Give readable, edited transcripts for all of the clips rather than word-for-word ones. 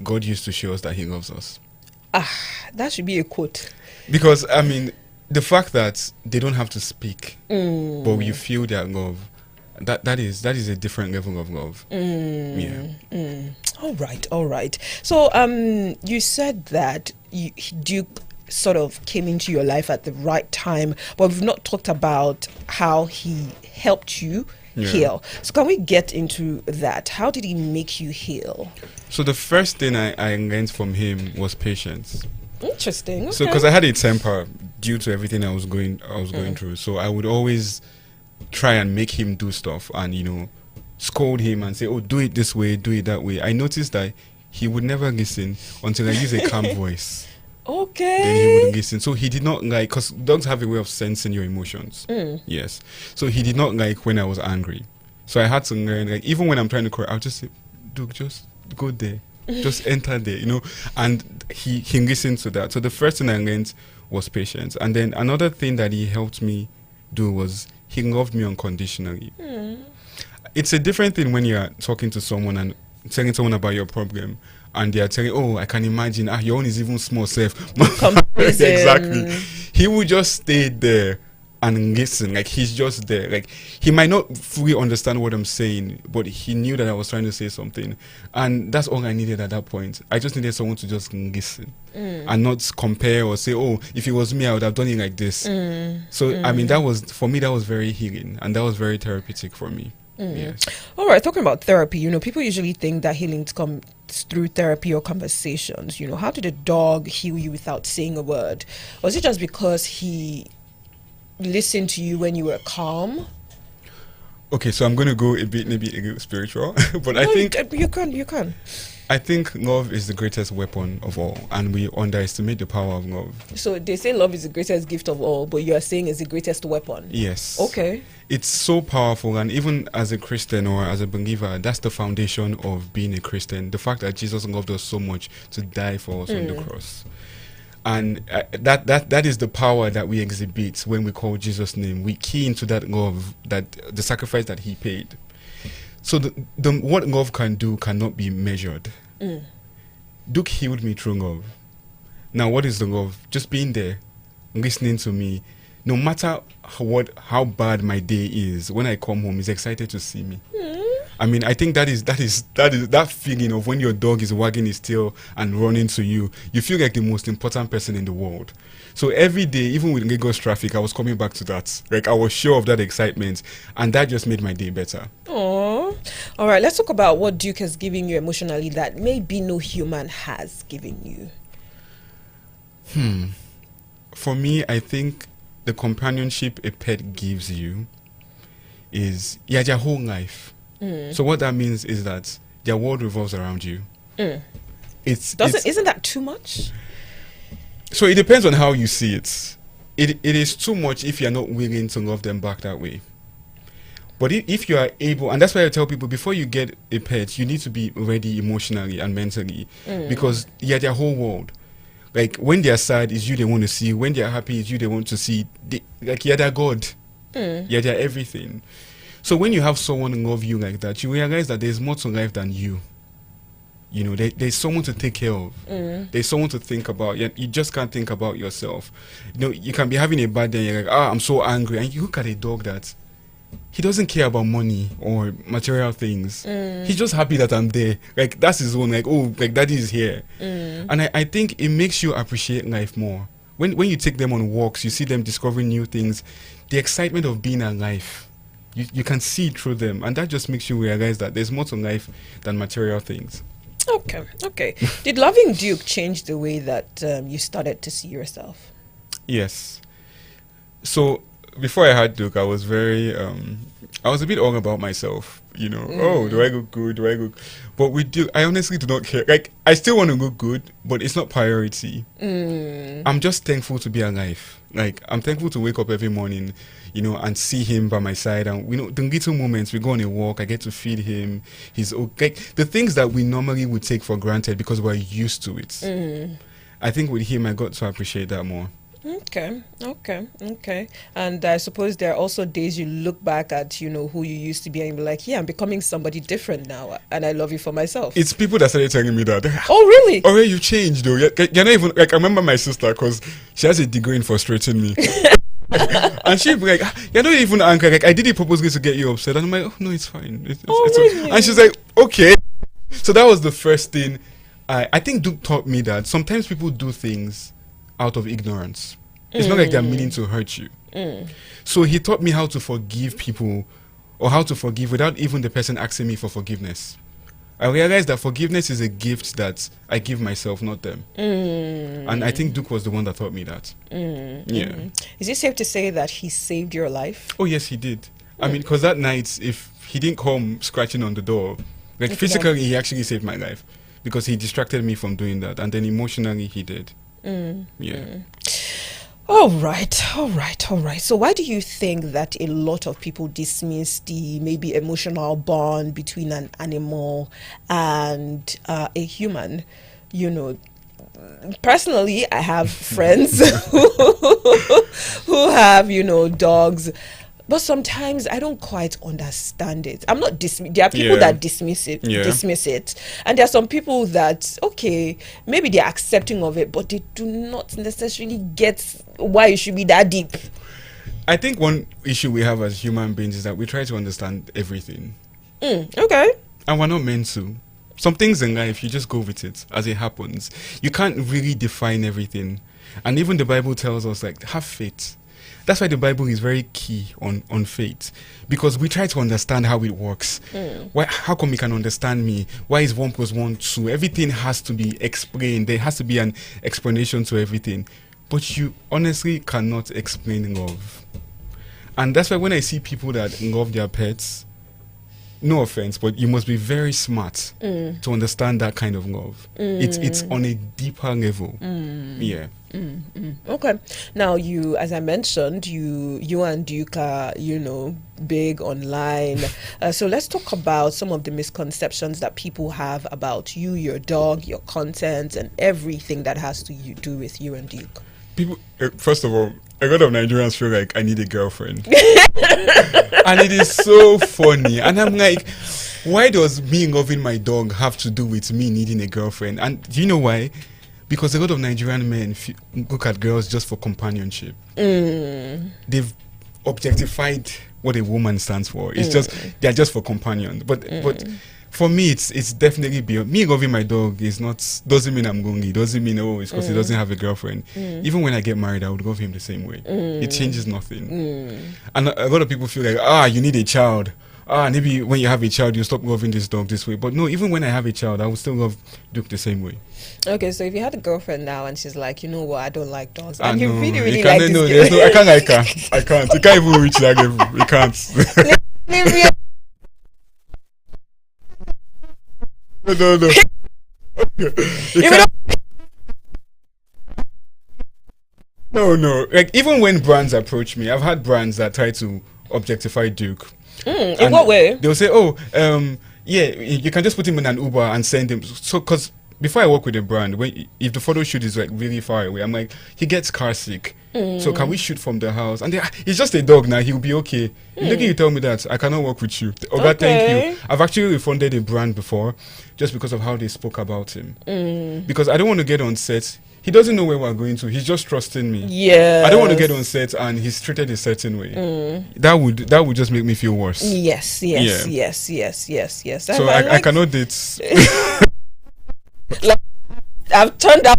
God used to show us that he loves us. That should be a quote. Because, I mean, the fact that they don't have to speak, but you feel their love, that is a different level of love. All right. So, you said that Duke sort of came into your life at the right time, but we've not talked about how he helped you heal. So can we get into that? How did he make you heal? So the first thing I learned from him was patience. Interesting. Okay. So because I had a temper due to everything I was going through, so I would always try and make him do stuff and, you know, scold him and say, oh, do it this way, do it that way. I noticed that he would never listen until I use a calm voice. Okay. Then he wouldn't listen. So he did not like, because dogs have a way of sensing your emotions. Yes. So he did not like when I was angry. So I had to learn, like, even when I'm trying to cry, I'll just say, Duke, just go there. Just enter there, you know. And he listened to that. So the first thing I learned was patience. And then another thing that he helped me do was he loved me unconditionally. It's a different thing when you're talking to someone and telling someone about your problem, and they are telling, oh, I can imagine, your own is even small, safe. Exactly. He would just stay there and listen. Like, he's just there. Like, he might not fully understand what I'm saying, but he knew that I was trying to say something. And that's all I needed at that point. I just needed someone to just listen and not compare or say, oh, if it was me, I would have done it like this. So, I mean, that was, for me, that was very healing. And that was very therapeutic for me. Yes. All right, talking about therapy, you know, people usually think that healing comes through therapy or conversations. You know, how did a dog heal you without saying a word? Was it just because he listened to you when you were calm? Okay, so I'm going to go maybe a little spiritual, but I think you can. I think love is the greatest weapon of all, and we underestimate the power of love. So they say love is the greatest gift of all, but you are saying it's the greatest weapon. Yes. Okay. It's so powerful, and even as a Christian or as a believer, that's the foundation of being a Christian. The fact that Jesus loved us so much to die for us on the cross. And that is the power that we exhibit when we call Jesus' name. We key into that love, that the sacrifice that he paid. So what love can do cannot be measured. Duke healed me through love. Now, what is the love? Just being there, listening to me. No matter how bad my day is, when I come home, he's excited to see me. I mean, I think that feeling of when your dog is wagging his tail and running to you, you feel like the most important person in the world. So every day, even with Lagos traffic, I was coming back to that. Like, I was sure of that excitement, and that just made my day better. All right, let's talk about what Duke has given you emotionally that maybe no human has given you. For me, I think the companionship a pet gives you is their whole life. So what that means is that their world revolves around you. Isn't that too much? So it depends on how you see it. It is too much if you're not willing to love them back that way. But if you are able, and that's why I tell people, before you get a pet, you need to be ready emotionally and mentally, because you're their whole world. Like, when they're sad, it's you they want to see. When they're happy, it's you they want to see. You're their God. You're their everything. So when you have someone love you like that, you realize that there's more to life than you. You know, there's someone to take care of. There's someone to think about. You just can't think about yourself. You know, you can be having a bad day, you're like, I'm so angry. And you look at a dog that he doesn't care about money or material things. He's just happy that I'm there. Like, that's his own, like, oh, like, daddy is here. And I think it makes you appreciate life more. When you take them on walks, you see them discovering new things, the excitement of being alive, you can see through them. And that just makes you realize that there's more to life than material things. Okay. Did loving Duke change the way that you started to see yourself? Yes. So before I had Duke, I was very, I was a bit all about myself, you know. Oh, do I look good? Do I look? But with Duke, I honestly do not care. Like, I still want to look good, but it's not priority. I'm just thankful to be alive. Like, I'm thankful to wake up every morning, you know, and see him by my side. And, you know, the little moments, we go on a walk, I get to feed him. He's okay. The things that we normally would take for granted because we're used to it. I think with him, I got to appreciate that more. Okay. And I suppose there are also days you look back at, you know, who you used to be and be like, yeah, I'm becoming somebody different now, and I love you for myself. It's people that started telling me that. Oh, really? Oh, yeah, you changed, though. You're not even, like, I remember my sister, because she has a degree in frustrating me. And she'd be like, you're not even angry. Like, I did it purposely to get you upset. And I'm like, oh, no, it's fine. Really? And she's like, okay. So that was the first thing. I think Duke taught me that sometimes people do things out of ignorance. It's not like they're meaning to hurt you. So he taught me how to forgive people, or how to forgive without even the person asking me for forgiveness. I realized that forgiveness is a gift that I give myself, not them. And I think Duke was the one that taught me that. Yeah. Is it safe to say that he saved your life? Oh, yes, he did. I mean, because that night, if he didn't come scratching on the door, like physically, he actually saved my life, because he distracted me from doing that. And then emotionally, he did. Yeah. All right. So why do you think that a lot of people dismiss the maybe emotional bond between an animal and a human? You know, personally, I have friends who have, you know, dogs. But sometimes I don't quite understand it. I'm not there are people that dismiss it, and there are some people that, okay, maybe they're accepting of it, but they do not necessarily get why it should be that deep. I think one issue we have as human beings is that we try to understand everything. Okay. And we're not meant to. Some things in life, you just go with it as it happens. You can't really define everything. And even the Bible tells us, like, have faith. That's why the Bible is very key on faith, because we try to understand how it works. How come you can understand me? Why is 1 + 1 2? Everything has to be explained. There has to be an explanation to everything. But you honestly cannot explain love. And that's why when I see people that love their pets, no offense, but you must be very smart to understand that kind of love. It's on a deeper level. Yeah. Okay. Now, you, as I mentioned, you and Duke are, you know, big online. So let's talk about some of the misconceptions that people have about you, your dog, your content, and everything that has to do with you and Duke. People, first of all, a lot of Nigerians feel like I need a girlfriend. And it is so funny. And I'm like, why does me loving my dog have to do with me needing a girlfriend? And do you know why? Because a lot of Nigerian men look at girls just for companionship. They've objectified what a woman stands for. It's just, they're just for companion. But for me, it's definitely beyond. Me loving my dog doesn't mean I'm lonely. Doesn't mean, oh, it's because he doesn't have a girlfriend. Even when I get married, I would love him the same way. It changes nothing. And a lot of people feel like, you need a child. Maybe when you have a child, you stop loving this dog this way. But no, even when I have a child, I would still love Duke the same way. Okay, so if you had a girlfriend now and she's like, you know what, I don't like dogs, and you no, really, really you like this girl. I can't like her. I can't. You can't even reach that level. You can't. No. No. Like, even when brands approach me, I've had brands that try to objectify Duke. In what way? They'll say, you can just put him in an Uber and send him. So, because before I work with a brand, if the photo shoot is like really far away, I'm like, he gets car sick. So can we shoot from the house? And he's just a dog now, he'll be okay. You tell me that, I cannot work with you. Okay, thank you. I've actually refunded a brand before, just because of how they spoke about him. Because I don't want to get on set. He doesn't know where we're going to. He's just trusting me. Yeah. I don't want to get on set and he's treated a certain way. That would just make me feel worse. Yes. So I cannot date. Like, I've turned out.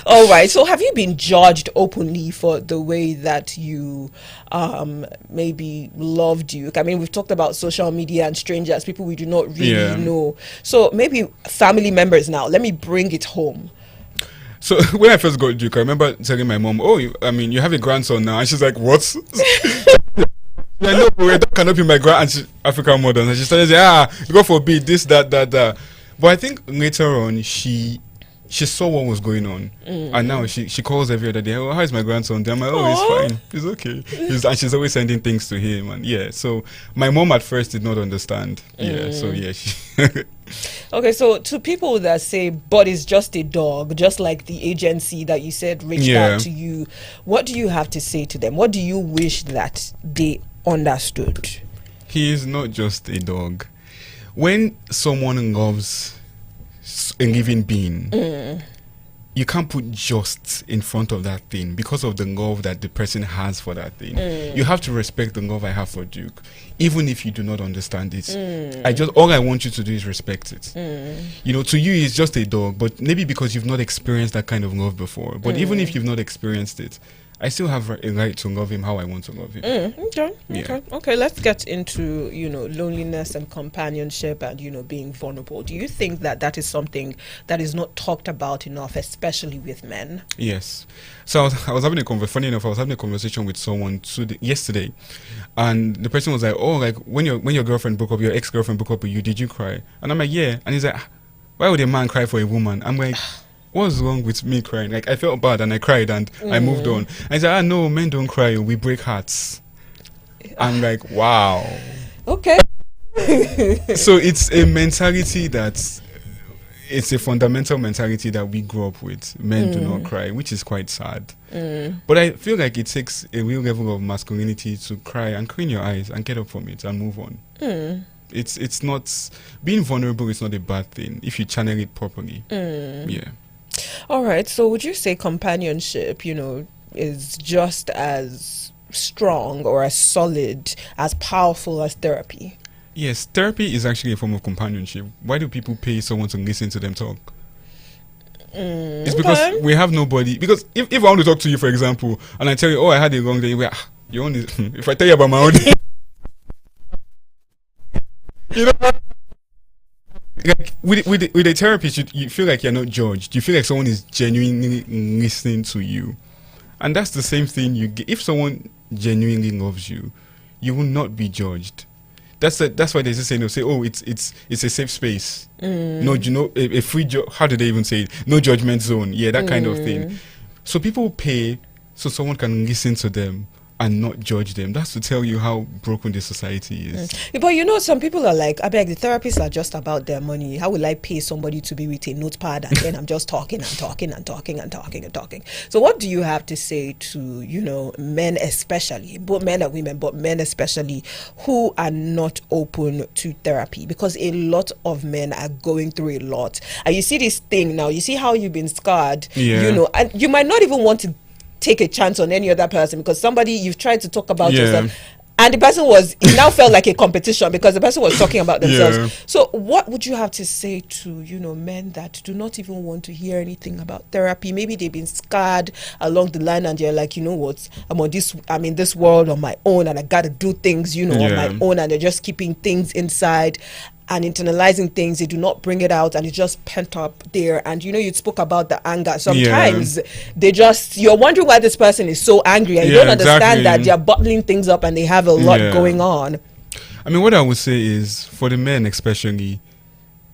All right. So, have you been judged openly for the way that you maybe love Duke? I mean, we've talked about social media and strangers, people we do not really know. So, maybe family members now. Let me bring it home. So, when I first got Duke, I remember telling my mom, you have a grandson now. And she's like, what? No, that cannot be my African mother. And she started saying, God forbid, this, that. But I think later on, she saw what was going on, and now she calls every other day. How is my grandson? I'm like, he's fine, he's okay. And she's always sending things to him, and so my mom at first did not understand. Okay, so to people that say, but it's just a dog, just like the agency that you said reached out to you, what do you have to say to them? What do you wish that they understood? He is not just a dog. When someone loves a living being, you can't put just in front of that thing because of the love that the person has for that thing. You have to respect the love I have for Duke, even if you do not understand it. All I want you to do is respect it. You know, to you he's just a dog, but maybe because you've not experienced that kind of love before. But even if you've not experienced it, I still have a right to love him how I want to love him. Okay. Let's get into, loneliness and companionship and, being vulnerable. Do you think that that is something that is not talked about enough, especially with men? Yes. So I was having a conversation with someone yesterday, and the person was like, "Oh, like when your girlfriend broke up, your ex-girlfriend broke up with you, did you cry?" And I'm like, "Yeah." And he's like, "Why would a man cry for a woman?" I'm like, what's wrong with me crying? Like, I felt bad and I cried and I moved on. I said, no, men don't cry, we break hearts. I'm like, wow. Okay. So it's a mentality it's a fundamental mentality that we grew up with. Men do not cry, which is quite sad. But I feel like it takes a real level of masculinity to cry and clean your eyes and get up from it and move on. It's not, being vulnerable is not a bad thing if you channel it properly. Yeah. All right. So would you say companionship, is just as strong or as solid, as powerful as therapy? Yes, therapy is actually a form of companionship. Why do people pay someone to listen to them talk? It's because we have nobody. Because if I want to talk to you, for example, and I tell you, I had a long day, you only, if I tell you about my own day, like with a therapist, you feel like you're not judged. You feel like someone is genuinely listening to you, and that's the same thing you get. If someone genuinely loves you, you will not be judged. That's why there's this saying, they'll say, it's a safe space. No, a free how do they even say it? No judgment zone. Yeah, that kind of thing. So people pay so someone can listen to them and not judge them. That's to tell you how broken this society is. But some people are like, I beg, the therapists are just about their money. How will I pay somebody to be with a notepad and then I'm just talking and talking and talking and talking and talking? So what do you have to say to, men especially, both men and women, but men especially, who are not open to therapy? Because a lot of men are going through a lot. And you see this thing now, you see how you've been scarred, and you might not even want to take a chance on any other person because somebody you've tried to talk about yourself and the person it now felt like a competition because the person was talking about themselves. So what would you have to say to men that do not even want to hear anything about therapy? Maybe they've been scarred along the line and they're like, what, I'm in this world on my own and I gotta do things on my own, and they're just keeping things inside and internalizing things. They do not bring it out and it's just pent up there. And you spoke about the anger. Sometimes you're wondering why this person is so angry and you don't understand that they're bottling things up and they have a lot going on. I mean, what I would say is, for the men especially,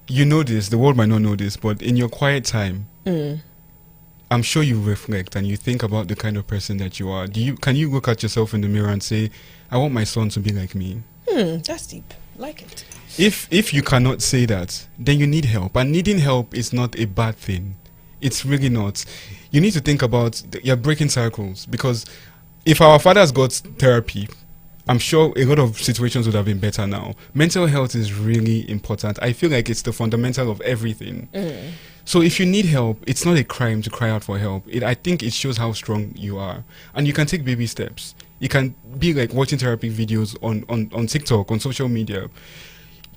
the world might not know this, but in your quiet time, I'm sure you reflect and you think about the kind of person that you are. Can you look at yourself in the mirror and say, I want my son to be like me? That's deep. Like it. If you cannot say that, then you need help. And needing help is not a bad thing. It's really not. You need to think about, you're breaking cycles. Because if our fathers got therapy, I'm sure a lot of situations would have been better now. Mental health is really important. I feel like it's the fundamental of everything. So if you need help, it's not a crime to cry out for help. I think it shows how strong you are. And you can take baby steps. You can be like watching therapy videos on TikTok, on social media.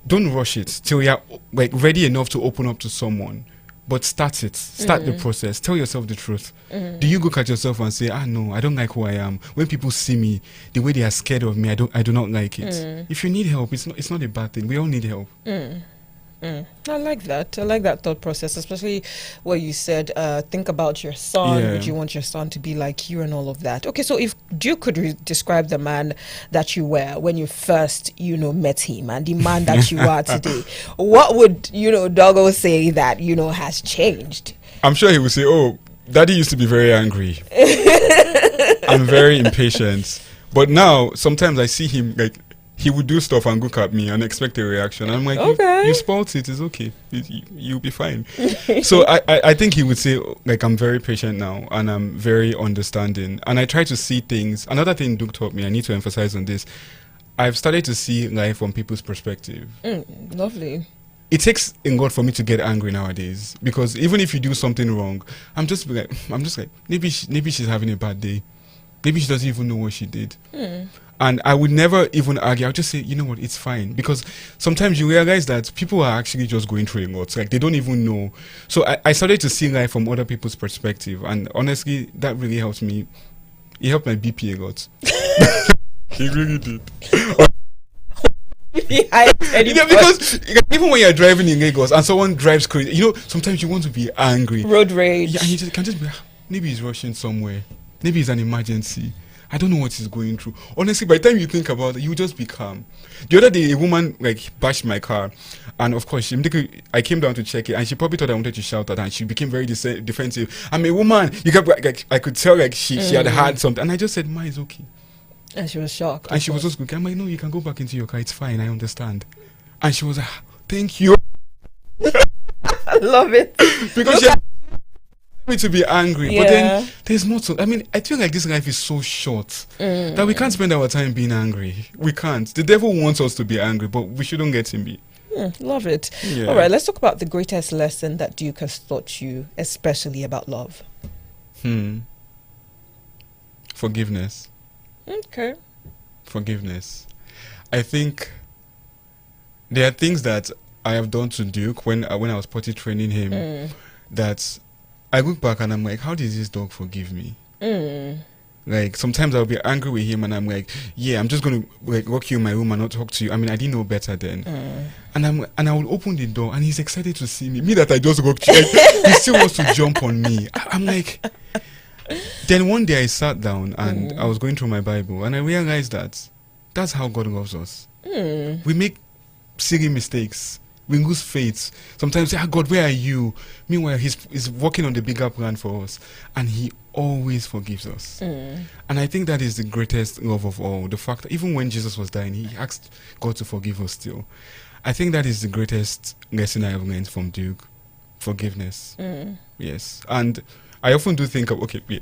Don't rush it till you're like ready enough to open up to someone. But start it. Start the process. Tell yourself the truth. Do you look at yourself and say, no, I don't like who I am. When people see me, the way they are scared of me, I do not like it. If you need help, it's not a bad thing. We all need help. I like that. I like that thought process, especially what you said. Think about your son. Would you want your son to be like you and all of that? Okay, so if you could describe the man that you were when you first, met him and the man that you are today, what would, Doggo say that, has changed? I'm sure he would say, Daddy used to be very angry. I'm very impatient. But now, sometimes I see him like, he would do stuff and look at me and expect a reaction. I'm like, Okay. you spoilt it. It's okay. You'll be fine. So I think he would say, like, I'm very patient now and I'm very understanding. And I try to see things. Another thing Duke taught me, I need to emphasize on this. I've started to see life from people's perspective. Lovely. It takes a lot for me to get angry nowadays, because even if you do something wrong, I'm just like, maybe she's having a bad day. Maybe she doesn't even know what she did. And I would never even argue. I'll just say, you know what, it's fine. Because sometimes you realize that people are actually just going through a lot. Like, they don't even know. So I started to see life from other people's perspective. And honestly, that really helped me. It helped my BP a lot. It really did. Because even when you're driving in Lagos and someone drives crazy, sometimes you want to be angry. Road rage. Yeah, and you can just be, maybe he's rushing somewhere. Maybe it's an emergency. I don't know what he's going through. Honestly, by the time you think about it, you just be calm. The other day, a woman bashed my car, and of course, I came down to check it, and she probably thought I wanted to shout at her, and she became very defensive. I'm a woman. I could tell she had had something, and I just said, "Ma, it's okay." And she was shocked. And she was just looking. I'm like, "No, you can go back into your car. It's fine. I understand." And she was like, "Thank you." I love it. Because she me to be angry, Yeah. but then there's more to. I feel like this life is so short that we can't spend our time being angry. We can't. The devil wants us to be angry, but we shouldn't let him be. Love it. Yeah. All right, let's talk about the greatest lesson that Duke has taught you, especially about love. Forgiveness. Okay. Forgiveness. I think there are things that I have done to Duke when I was potty training him that I look back and I'm like, how did this dog forgive me? Like, sometimes I'll be angry with him and I'm like, yeah, I'm just going to lock you in my room and not talk to you. I didn't know better then. And I will open the door and he's excited to see me. Me that I just locked you. He still wants to jump on me. I'm like... Then one day I sat down and I was going through my Bible and I realized that that's how God loves us. We make silly mistakes. We lose faith. Sometimes say, God, where are you? Meanwhile, he's working on the bigger plan for us. And he always forgives us. And I think that is the greatest love of all. The fact that even when Jesus was dying, he asked God to forgive us still. I think that is the greatest lesson I have learned from Duke. Forgiveness. Yes. And I often do think of, let me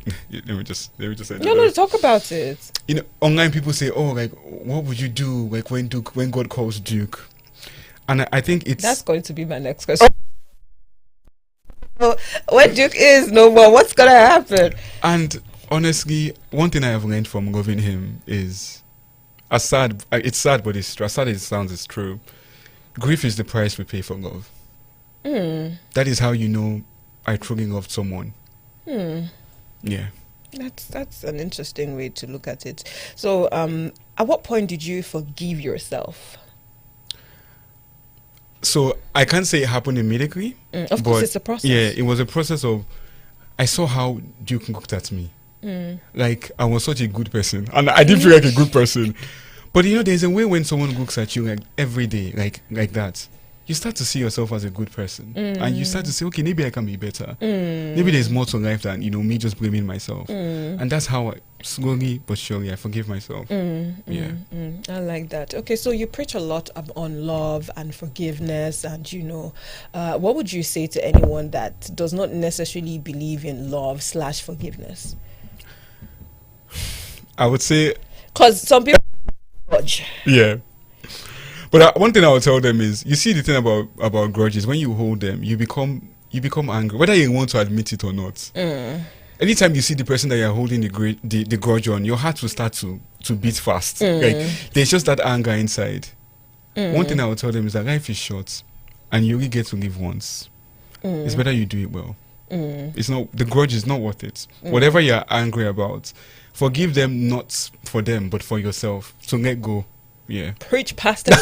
just say No, talk about it. Online people say, what would you do when God calls Duke? And I think that's going to be my next question. When Duke is no more, what's gonna happen? And honestly, one thing I have learned from loving him is, it's sad, but it's true. As sad as it sounds, it's true. Grief is the price we pay for love. That is how you know I truly loved someone. Yeah. That's an interesting way to look at it. So, at what point did you forgive yourself? So I can't say it happened immediately. Of course, it's a process. Yeah, it was a process of. I saw how Duke looked at me. Like I was such a good person, and I didn't feel like a good person. But there's a way when someone looks at you like every day, like that. You start to see yourself as a good person, and you start to say, okay, maybe I can be better. Maybe there's more to life than me just blaming myself. And that's how I, slowly but surely I forgive myself. Yeah. I like that. Okay, so you preach a lot on love and forgiveness, and what would you say to anyone that does not necessarily believe in love/forgiveness? I would say, because some people judge. Yeah. But one thing I would tell them is, you see, the thing about grudges, when you hold them, you become angry, whether you want to admit it or not. Anytime you see the person that you're holding the grudge on, your heart will start to beat fast. Like, there's just that anger inside. One thing I would tell them is that life is short, and you only get to live once. It's better you do it well. The grudge is not worth it. Whatever you're angry about, forgive them, not for them, but for yourself. So let go. Yeah. Preach, pastor.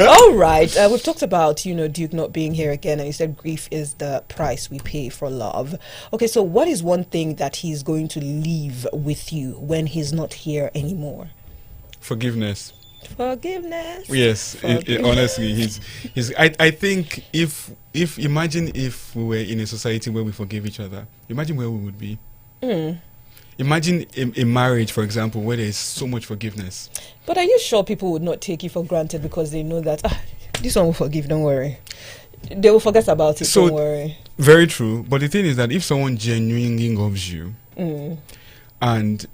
All right. We've talked about, Duke not being here again, and you said grief is the price we pay for love. Okay, so what is one thing that he's going to leave with you when he's not here anymore? Forgiveness. Yes. Honestly, I think imagine if we were in a society where we forgive each other. Imagine where we would be. Imagine a marriage, for example, where there is so much forgiveness. But are you sure people would not take you for granted because they know that this one will forgive, don't worry. They will forget about it, So, don't worry. Very true. But the thing is that if someone genuinely loves you and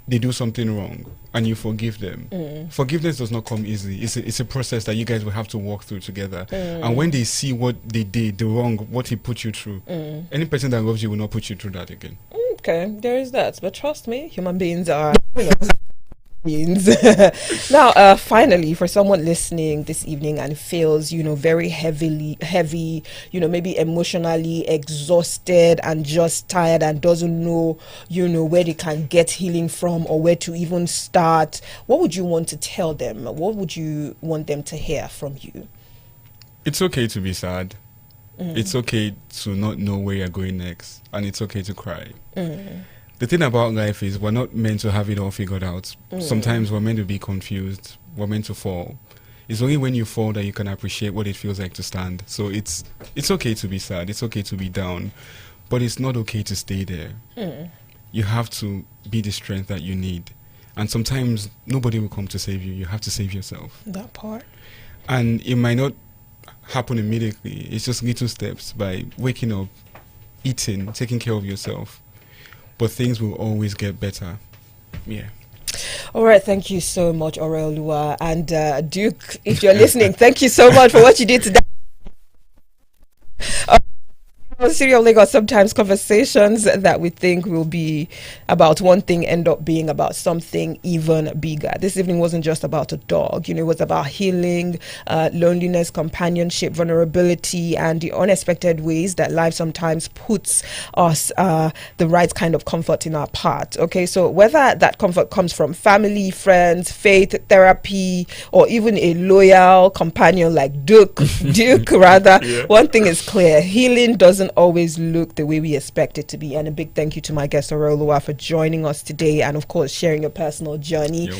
they do something wrong and you forgive them, forgiveness does not come easily. It's a process that you guys will have to walk through together. And when they see what they did, the wrong, what he put you through, any person that loves you will not put you through that again. Okay, there is that. But trust me, human beings are beings. Now, finally, for someone listening this evening and feels, very heavy, maybe emotionally exhausted and just tired and doesn't know, where they can get healing from or where to even start, what would you want to tell them? What would you want them to hear from you? It's okay to be sad. It's okay to not know where you're going next, and it's okay to cry. The thing about life is we're not meant to have it all figured out. Sometimes we're meant to be confused. We're meant to fall. It's only when you fall that you can appreciate what it feels like to stand. So it's okay to be sad. It's okay to be down, but it's not okay to stay there. You have to be the strength that you need, and sometimes nobody will come to save you. You have to save yourself. That part. And it might not happen immediately. It's just little steps by waking up, eating, taking care of yourself. But things will always get better. Yeah. All right. Thank you so much, Oreoluwa. And Duke, if you're listening, thank you so much for what you did today. Serial Lagos, sometimes conversations that we think will be about one thing end up being about something even bigger. This evening wasn't just about a dog, it was about healing, loneliness, companionship, vulnerability, and the unexpected ways that life sometimes puts us the right kind of comfort in our path. Okay, so whether that comfort comes from family, friends, faith, therapy, or even a loyal companion like Duke rather, one thing is clear: healing doesn't always look the way we expect it to be. And a big thank you to my guest Oreoluwa for joining us today and of course sharing your personal journey.